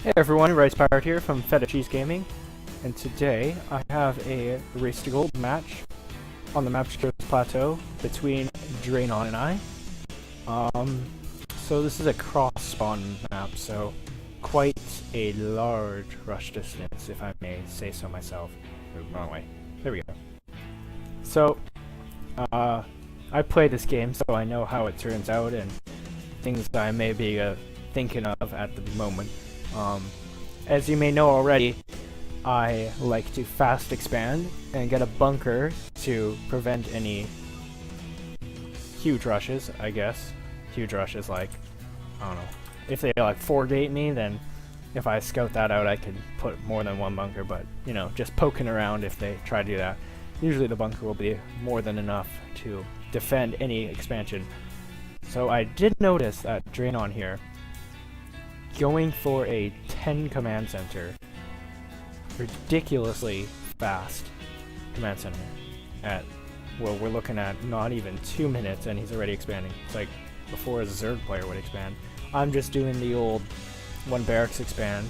Hey everyone, RicePirate here from FetaCheeseGaming, and today I have a race to gold match on the Map's Plateau between Dranon and I. So this is a cross-spawn map, so quite a large rush distance, if I may say so myself. Wrong way. There we go. So, I play this game, so I know how it turns out and things that I may be thinking of at the moment. As you may know already, I like to fast expand and get a bunker to prevent any huge rushes, I guess. Huge rushes like, I don't know, if they like 4-gate me, then if I scout that out I can put more than one bunker, but you know, just poking around if they try to do that. Usually the bunker will be more than enough to defend any expansion. So I did notice that Dranon here going for a 10 command center, ridiculously fast command center at, well, we're looking at not even 2 minutes and he's already expanding. It's like before a Zerg player would expand. I'm just doing the old one barracks expand,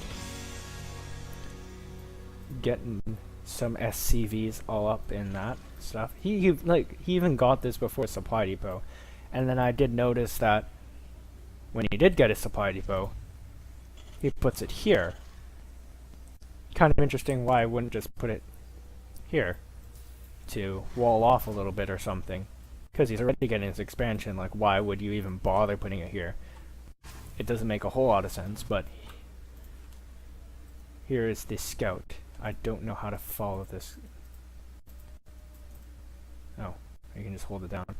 getting some SCVs all up in that stuff. He even got this before supply depot, and then I did notice that when he did get his supply depot, he puts it here. Kind of interesting why I wouldn't just put it here to wall off a little bit or something, because he's already getting his expansion. Like, why would you even bother putting it here? It doesn't make a whole lot of sense, but here is the scout. I don't know how to follow this. Oh, you can just hold it down.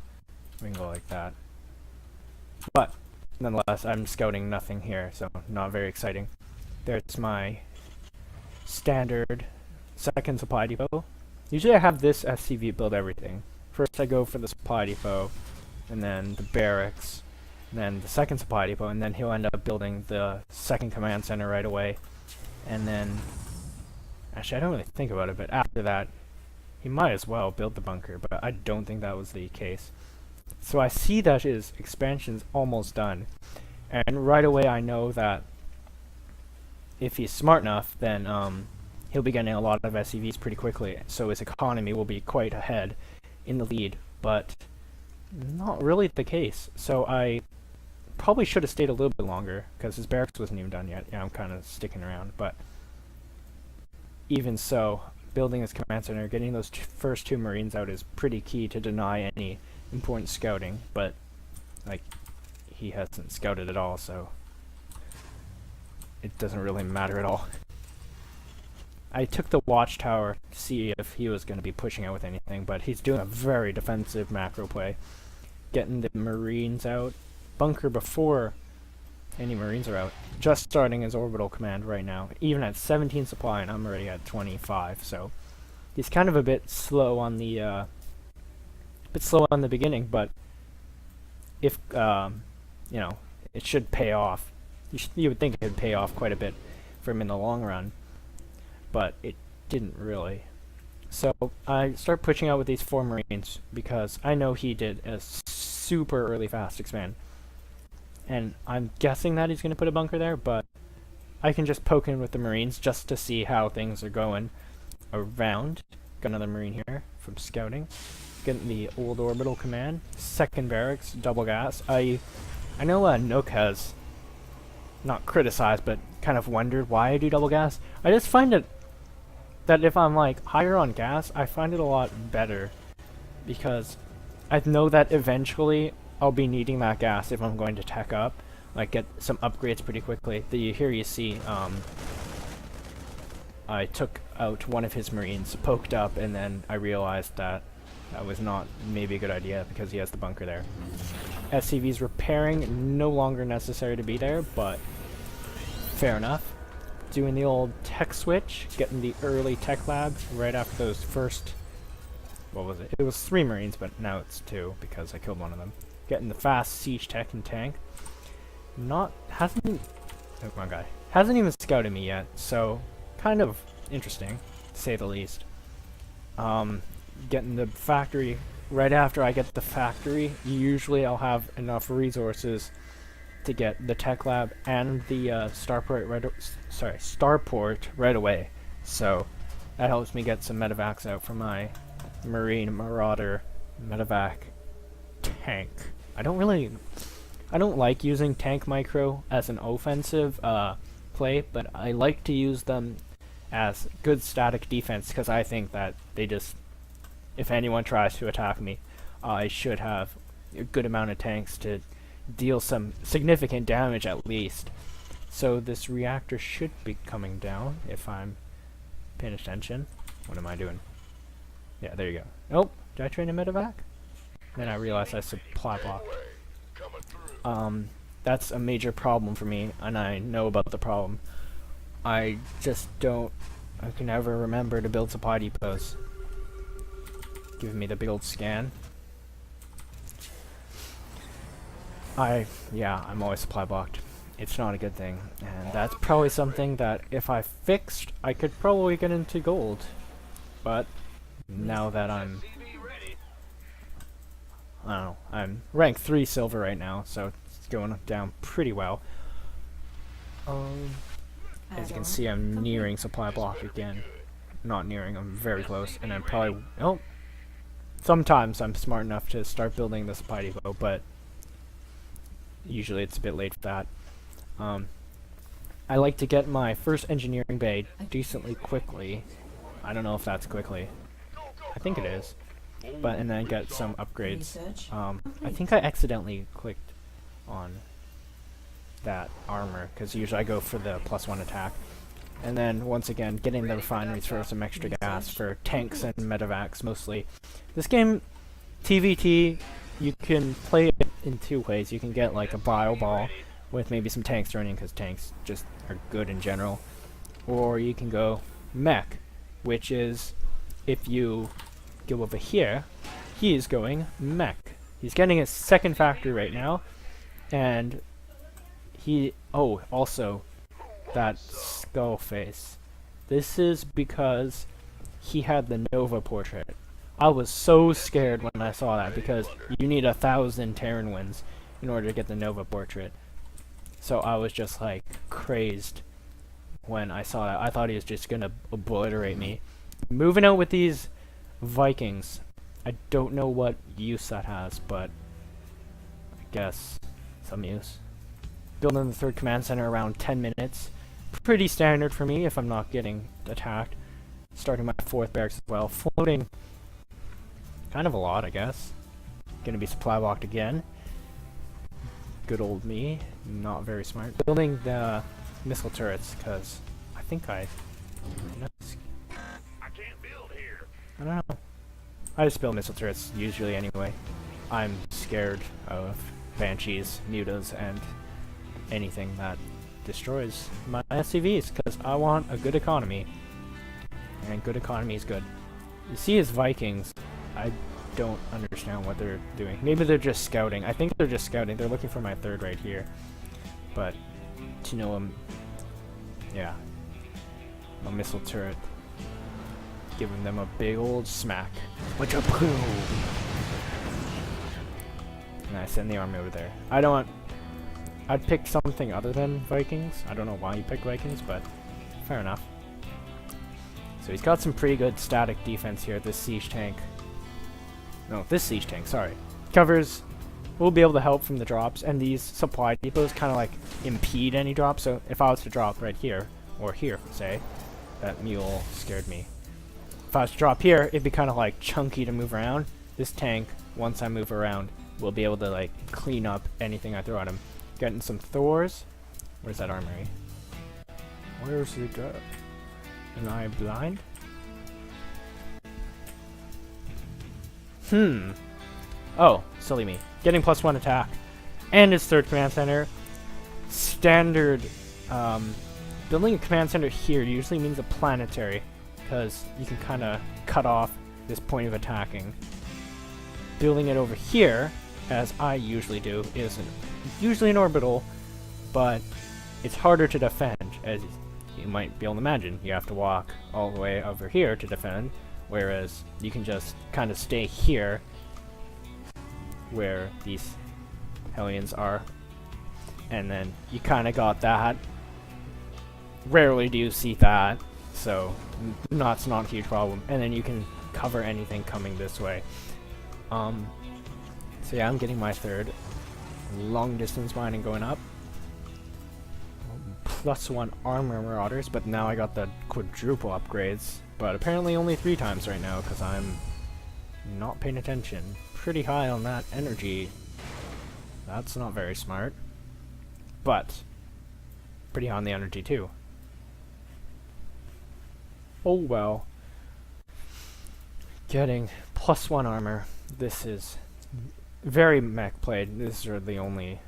We can go like that. But nonetheless, I'm scouting nothing here, so not very exciting. There's my standard second supply depot. Usually I have this SCV build everything. First I go for the supply depot, and then the barracks, and then the second supply depot, and then he'll end up building the second command center right away. And then, actually I don't really think about it, but after that, he might as well build the bunker, but I don't think that was the case. So I see that his expansion's almost done, and right away I know that if he's smart enough, then he'll be getting a lot of SCVs pretty quickly, so his economy will be quite ahead in the lead, but not really the case. So I probably should have stayed a little bit longer, because his barracks wasn't even done yet. Yeah, I'm kind of sticking around, but even so, building his command center, getting those first 2 Marines out is pretty key to deny any important scouting, but like, he hasn't scouted at all, so it doesn't really matter at all. I took the watchtower to see if he was going to be pushing out with anything, but he's doing a very defensive macro play, getting the Marines out, bunker before any Marines are out, just starting his orbital command right now, even at 17 supply, and I'm already at 25, so he's kind of a bit slow on the beginning, but if you know, it should pay off. You would think it would pay off quite a bit for him in the long run, but it didn't really. So I start pushing out with these 4 Marines because I know he did a super early fast expand, and I'm guessing that he's going to put a bunker there, but I can just poke in with the Marines just to see how things are going around. Got another Marine here from scouting. Getting the old orbital command, second barracks, double gas. I know Nook has not criticized, but kind of wondered why I do double gas. I just find it that if I'm like higher on gas, I find it a lot better, because I know that eventually I'll be needing that gas if I'm going to tech up, like get some upgrades pretty quickly. Here you see I took out one of his Marines, poked up, and then I realized that that was not maybe a good idea because he has the bunker there. SCV's repairing, no longer necessary to be there, but fair enough. Doing the old tech switch, getting the early tech lab right after those first, what was it? It was 3 Marines, but now it's 2 because I killed one of them. Getting the fast siege tech and tank. Hasn't even scouted me yet, so kind of interesting, to say the least. Getting the factory right after I get the factory. Usually I'll have enough resources to get the tech lab and the starport right away. So that helps me get some medevacs out for my Marine Marauder medevac tank. I don't like using tank micro as an offensive play, but I like to use them as good static defense because I think that they just, if anyone tries to attack me, I should have a good amount of tanks to deal some significant damage at least. So this reactor should be coming down if I'm paying attention. What am I doing? Yeah, there you go. Oh, did I train a medevac? Then I realized I supply blocked. That's a major problem for me, and I know about the problem. I can never remember to build supply depots. Giving me the big old scan. I'm always supply blocked. It's not a good thing, and that's probably something that if I fixed, I could probably get into gold. But now that I'm rank 3 silver right now, so it's going down pretty well. As you can see, I'm nearing supply block again. Not nearing, I'm very close, and I'm probably, sometimes I'm smart enough to start building the supply depot, but usually it's a bit late for that. I like to get my first engineering bay decently quickly. I don't know if that's quickly. I think it is. And then get some upgrades. I think I accidentally clicked on that armor, because usually I go for the +1 attack. And then, once again, getting the refineries for some extra gas for tanks and medevacs, mostly. This game, TVT, you can play it in two ways. You can get, like, a bio ball with maybe some tanks running, because tanks just are good in general. Or you can go Mech, which is, if you go over here, he is going Mech. He's getting his second factory right now, and also, that skull face. This is because he had the Nova portrait. I was so scared when I saw that, because you need 1,000 Terran wins in order to get the Nova portrait. So I was just like crazed when I saw that. I thought he was just gonna obliterate me. Moving out with these Vikings. I don't know what use that has, but I guess some use. Building the third command center around 10 minutes. Pretty standard for me if I'm not getting attacked. Starting my fourth barracks as well. Floating kind of a lot, I guess. Gonna be supply blocked again. Good old me. Not very smart. Building the missile turrets, because I think I can't build here. I don't know. I just build missile turrets usually anyway. I'm scared of Banshees, Mutas, and anything that destroys my SCVs, because I want a good economy. And good economy is good. You see his Vikings, I don't understand what they're doing. Maybe they're just scouting. I think they're just scouting. They're looking for my third right here. But, to know him, yeah. A missile turret. Giving them a big old smack. Which a poo! And I send the army over there. I'd pick something other than Vikings. I don't know why you pick Vikings, but fair enough. So he's got some pretty good static defense here, this siege tank. No, this siege tank, sorry. Covers, will be able to help from the drops, and these supply depots kind of like impede any drop, so if I was to drop right here, or here, say, that mule scared me. If I was to drop here, it'd be kind of like chunky to move around. This tank, once I move around, will be able to like clean up anything I throw at him. Getting some Thors. Where's that armory? Where's it go? Am I blind? Oh, silly me. Getting +1 attack. And his third command center. Standard, building a command center here usually means a planetary, because you can kind of cut off this point of attacking. Building it over here, as I usually do, is usually an orbital, but it's harder to defend, as you might be able to imagine. You have to walk all the way over here to defend, whereas you can just kind of stay here where these Hellions are. and then you kind of got that. Rarely do you see that, so it's not a huge problem. And then you can cover anything coming this way. So yeah, I'm getting my third long distance mining going up. +1 armor marauders, but now I got the quadruple upgrades. But apparently only 3 times right now because I'm not paying attention. Pretty high on that energy. That's not very smart. But pretty high on the energy too. Oh well. Getting +1 armor. This is very mech played. These are the only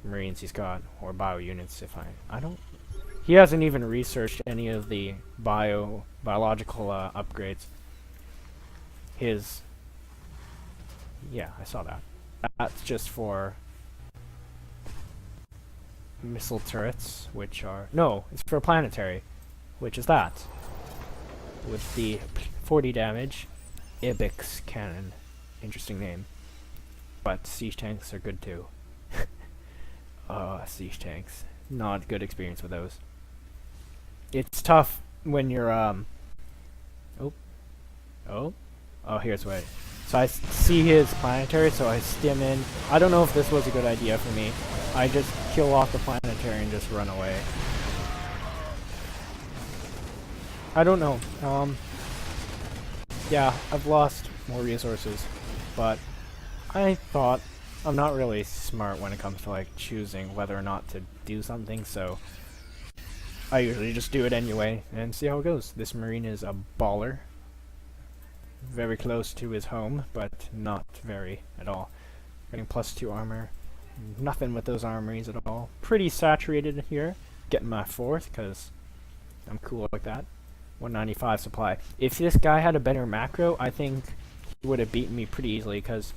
Marines he's got, or bio units. If I don't. He hasn't even researched any of the biological upgrades. Yeah, I saw that. That's just for missile turrets, which are it's for planetary, which is that with the 40 damage Ibex cannon. Interesting name. But siege tanks are good too. Siege tanks. Not good experience with those. It's tough when you're here's what. So I see his planetary, so I stim in. I don't know if this was a good idea for me. I just kill off the planetary and just run away. I don't know. Yeah, I've lost more resources, but I thought I'm not really smart when it comes to like choosing whether or not to do something, so I usually just do it anyway and see how it goes. This Marine is a baller. Very close to his home, but not very at all. Getting +2 armor. Nothing with those armories at all. Pretty saturated here. Getting my 4th, because I'm cool like that. 195 supply. If this guy had a better macro, I think he would have beaten me pretty easily, because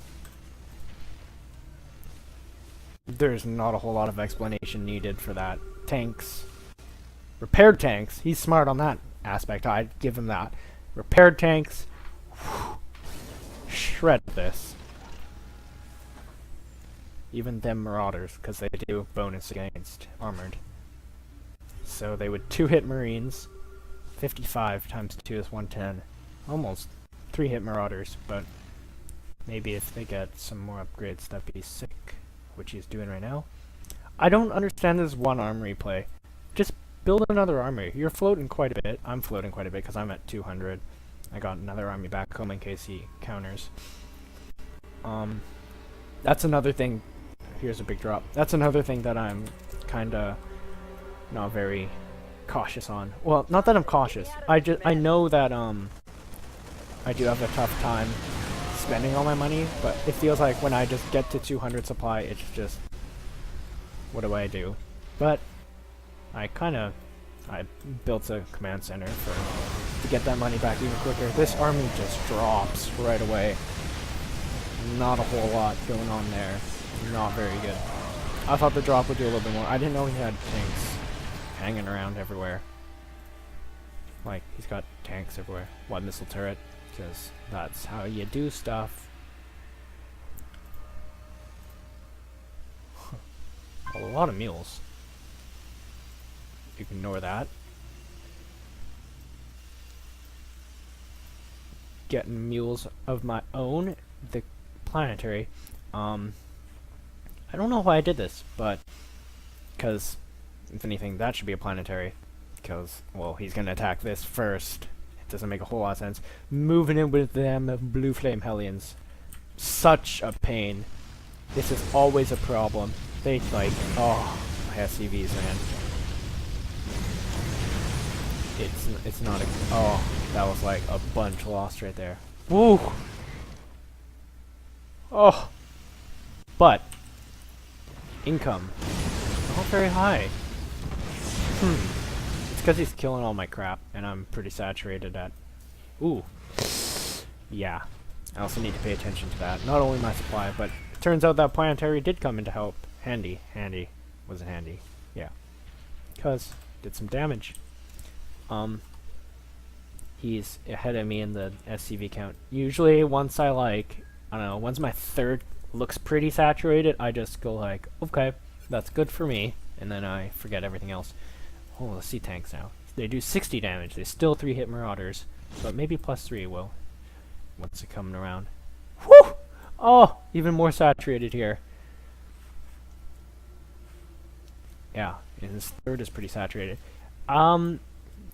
there's not a whole lot of explanation needed for that. Tanks. Repaired tanks. He's smart on that aspect. I'd give him that. Repaired tanks. Whew, shred this. Even them marauders, because they do bonus against armored. So they would 2-hit Marines. 55 times 2 is 110. Almost 3-hit marauders, but maybe if they get some more upgrades that'd be sick, which he's doing right now. I don't understand this one armory play. Just build another armory. You're floating quite a bit. I'm floating quite a bit because I'm at 200. I got another army back home in case he counters. That's another thing. Here's a big drop. That's another thing that I'm kinda not very cautious on. Well, not that I'm cautious. I know that I do have a tough time spending all my money, but it feels like when I just get to 200 supply, it's just what do I do? But I built a command center to get that money back even quicker. This army just drops right away. Not a whole lot going on there. Not very good. I thought the drop would do a little bit more. I didn't know he had tanks hanging around everywhere. Like, he's got tanks everywhere. One missile turret, because that's how you do stuff. A lot of mules. Ignore that. Getting mules of my own. The planetary. I don't know why I did this, but because if anything, that should be a planetary. Because, well, he's gonna attack this first. It doesn't make a whole lot of sense. Moving in with them blue flame hellions. Such a pain. This is always a problem. They like, oh, SCVs, man. It's not a, oh, that was like a bunch lost right there. Woo! Oh! But, income, not very high. It's because he's killing all my crap, and I'm pretty saturated at, ooh. Yeah, I also need to pay attention to that. Not only my supply, but it turns out that planetary did come into help. Handy. Wasn't handy. Yeah. Because, did some damage. He's ahead of me in the SCV count. Usually, once I don't know, once my third looks pretty saturated, I just go like, okay, That's good for me, and then I forget everything else. Oh, the sea tanks now. They do 60 damage. They still 3-hit Marauders, but maybe +3 will. What's it coming around? Whew! Oh, even more saturated here. Yeah, and his third is pretty saturated.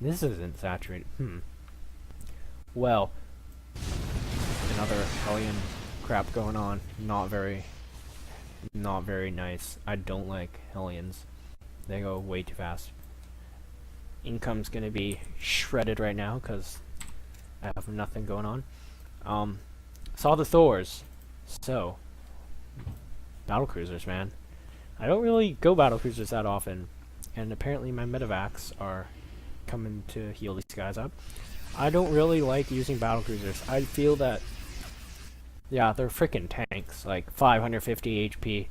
This isn't saturated. Well, another Hellion crap going on. Not very nice. I don't like Hellions. They go way too fast. Income's gonna be shredded right now because I have nothing going on. Saw the Thors. So, battlecruisers, man. I don't really go battlecruisers that often, and apparently my medevacs are coming to heal these guys up. I don't really like using battlecruisers. I feel that, yeah, they're freaking tanks, like 550 HP,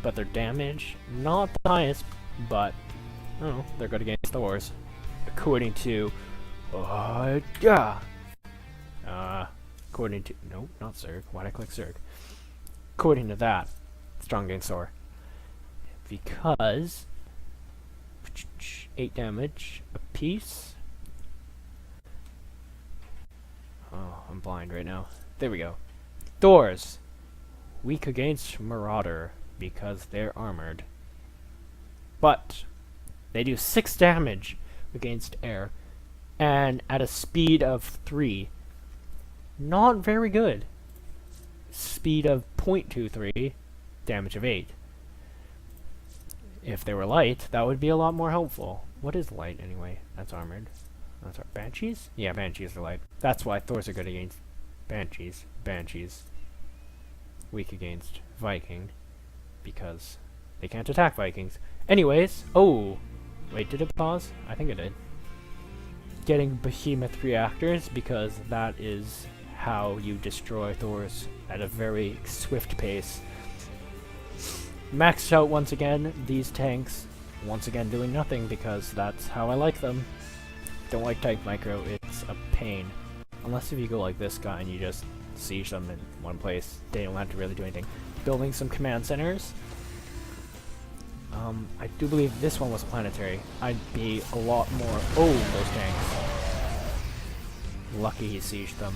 but their damage, not the highest, but, I don't know, they're good against Thors. According to, according to, no, not Zerg, why'd I click Zerg? According to that, strong against Thor. Because 8 damage a piece. Oh, I'm blind right now. There we go. Thors, weak against Marauder because they're armored. But they do 6 damage against air and at a speed of 3. Not very good. Speed of 0.23, damage of 8. If they were light, that would be a lot more helpful. What is light anyway? That's armored. That's our Banshees? Yeah, Banshees are light. That's why Thors are good against Banshees. Banshees. Weak against Viking. Because they can't attack Vikings. Anyways, oh! Wait, did it pause? I think it did. Getting behemoth reactors, because that is how you destroy Thors at a very swift pace. Maxed out once again, these tanks, once again doing nothing because that's how I like them. Don't like tank micro, it's a pain. Unless if you go like this guy and you just siege them in one place, they don't have to really do anything. Building some command centers. I do believe this one was planetary. I'd be a lot more... Oh, those tanks. Lucky he sieged them.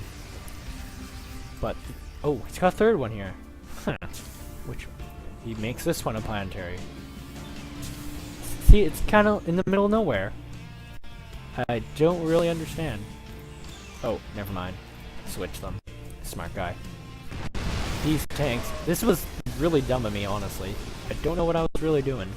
But, oh, he's got a third one here. Which he makes this one a planetary. See, it's kind of in the middle of nowhere. I don't really understand. Oh, never mind. Switch them. Smart guy. These tanks. This was really dumb of me, honestly. I don't know what I was really doing.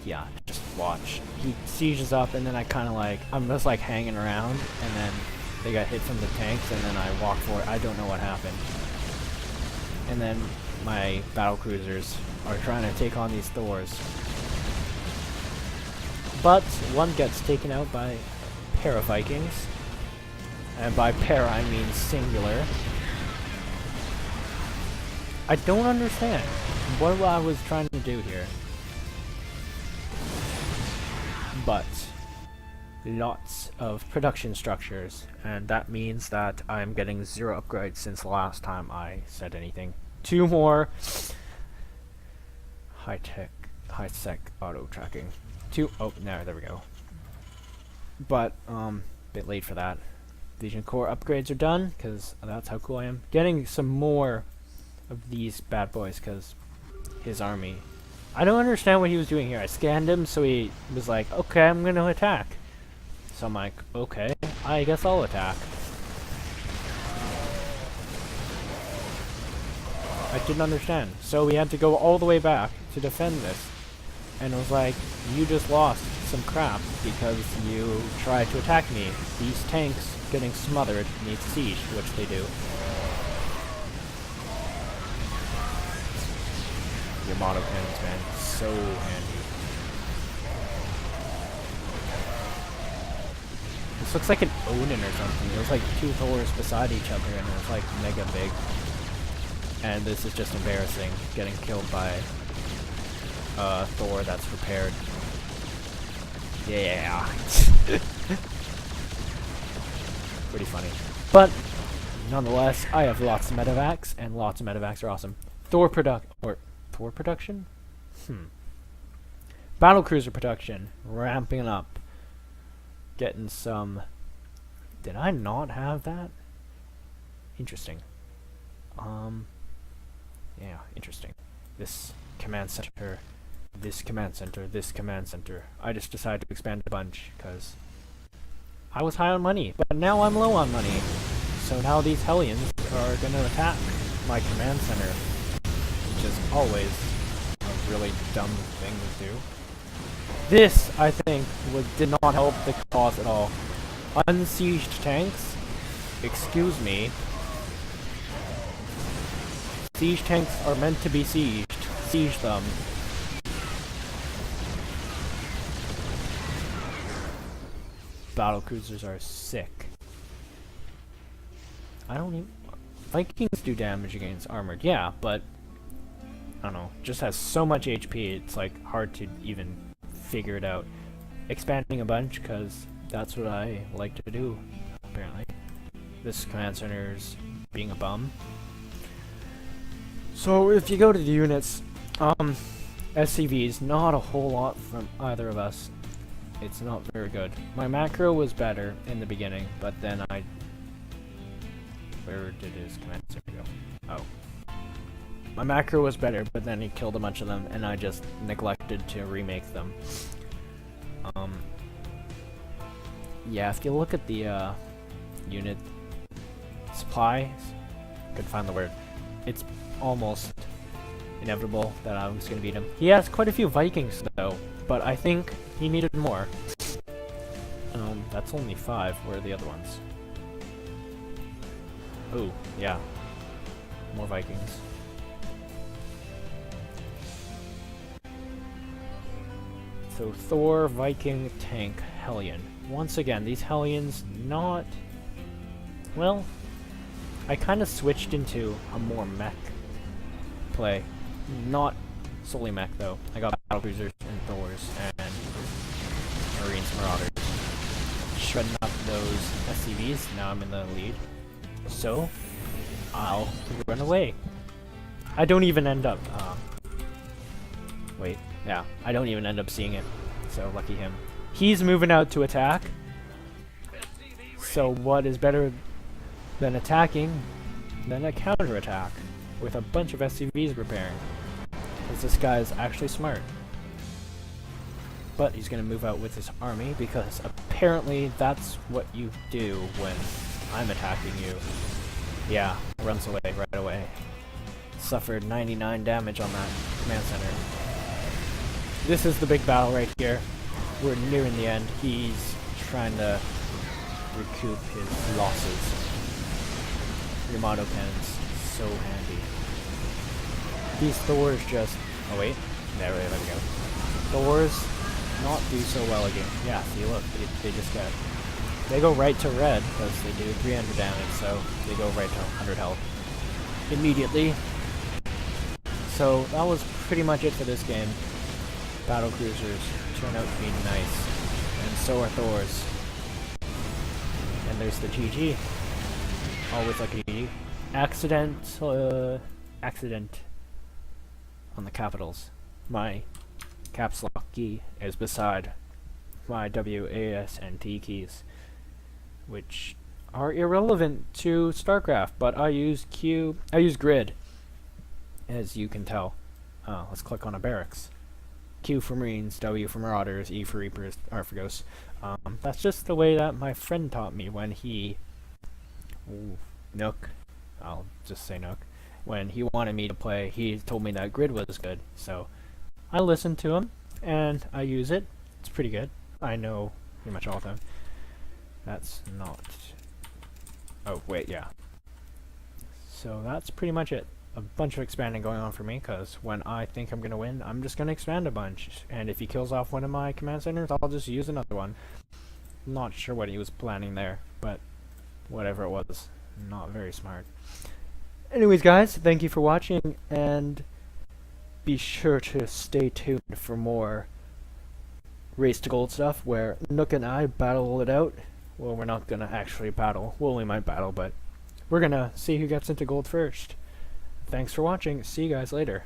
Yeah, just watch. He sieges up, and then I kind of like, I'm just like hanging around, and then they got hit from the tanks, and then I walk forward. I don't know what happened. And then my battlecruisers are trying to take on these Thors. But one gets taken out by a pair of Vikings. And by pair, I mean singular. I don't understand what I was trying to do here. But lots of production structures, and that means that I'm getting 0 upgrades since the last time I said anything. 2 more high-sec auto tracking. 2, oh, there we go. But, bit late for that. Legion Core upgrades are done, because that's how cool I am. Getting some more of these bad boys, because his army... I don't understand what he was doing here. I scanned him, so he was like, okay, I'm going to attack. So I'm like, okay, I guess I'll attack. I didn't understand. So we had to go all the way back to defend this. And it was like, you just lost some crap because you tried to attack me. These tanks getting smothered need siege, which they do. Your mono cannons, man, so handy. This looks like an Odin or something. It was like 2 Thors beside each other, and it was like mega big. And this is just embarrassing, getting killed by Thor that's prepared. Yeah. Pretty funny. But Nonetheless, I have lots of medevacs, and lots of medevacs are awesome. Thor production? Battlecruiser production, ramping up. Getting some... Did I not have that? Interesting. Yeah, interesting. This command center, this command center, this command center. I just decided to expand a bunch, because I was high on money, but now I'm low on money. So now these Hellions are gonna attack my command center, which is always a really dumb thing to do. This, I think, did not help the cause at all. Unsieged tanks? Excuse me. Siege tanks are meant to be sieged. Siege them. Battlecruisers are sick. I don't even... Vikings do damage against armored, yeah, but... I don't know, just has so much HP, it's like hard to even figure it out. Expanding a bunch, because that's what I like to do, apparently. This command center's being a bum. So if you go to the units, SCVs, not a whole lot from either of us. It's not very good. My macro was better in the beginning, but then where did his command center go? Oh. My macro was better, but then he killed a bunch of them, and I just neglected to remake them. Yeah, if you look at the unit supplies, I could find the word. It's almost inevitable that I was going to beat him. He has quite a few Vikings, though, but I think he needed more. That's only 5. Where are the other ones? Ooh, yeah. More Vikings. So Thor, Viking, tank, Hellion. Once again, these Hellions not... Well, I kind of switched into a more mech play. Not solely mech, though. I got battlecruisers and Thors and Marines, Marauders. Shredding up those SCVs. Now I'm in the lead. So, I'll run away. I don't even end up... wait. Yeah, I don't even end up seeing it. So, lucky him. He's moving out to attack. So what is better than attacking than a counterattack with a bunch of SCVs preparing? Because this guy is actually smart. But he's going to move out with his army because apparently that's what you do when I'm attacking you. Yeah, runs away right away. Suffered 99 damage on that command center. This is the big battle right here. We're nearing the end. He's trying to recoup his losses. Yamato cannons, so handy. These Thors just... Oh wait, there we go. Thors not do so well again. Yeah, see look, they just get... They go right to red, because they do 300 damage, so they go right to 100 health. Immediately. So that was pretty much it for this game. Battle cruisers turn out to be nice, and so are Thors. And there's the GG. Always like a GG. Accident on the capitals. My caps lock key is beside my W, A, S, and T keys, which are irrelevant to StarCraft, but I use grid, as you can tell. Let's click on a barracks. Q for Marines, W for Marauders, E for Reapers, R for Ghosts. That's just the way that my friend taught me when he... Nook. I'll just say Nook. When he wanted me to play, he told me that grid was good. So I listened to him, and I use it. It's pretty good. I know pretty much all of them. That's not... Oh, wait, yeah. So that's pretty much it. A bunch of expanding going on for me, because when I think I'm going to win, I'm just going to expand a bunch. And if he kills off one of my command centers, I'll just use another one. Not sure what he was planning there, but whatever it was, not very smart. Anyways, guys, thank you for watching, and be sure to stay tuned for more Race to Gold stuff, where Nook and I battle it out. Well, we're not going to actually battle. Well, we might battle, but we're gonna see who gets into gold first. Thanks for watching. See you guys later.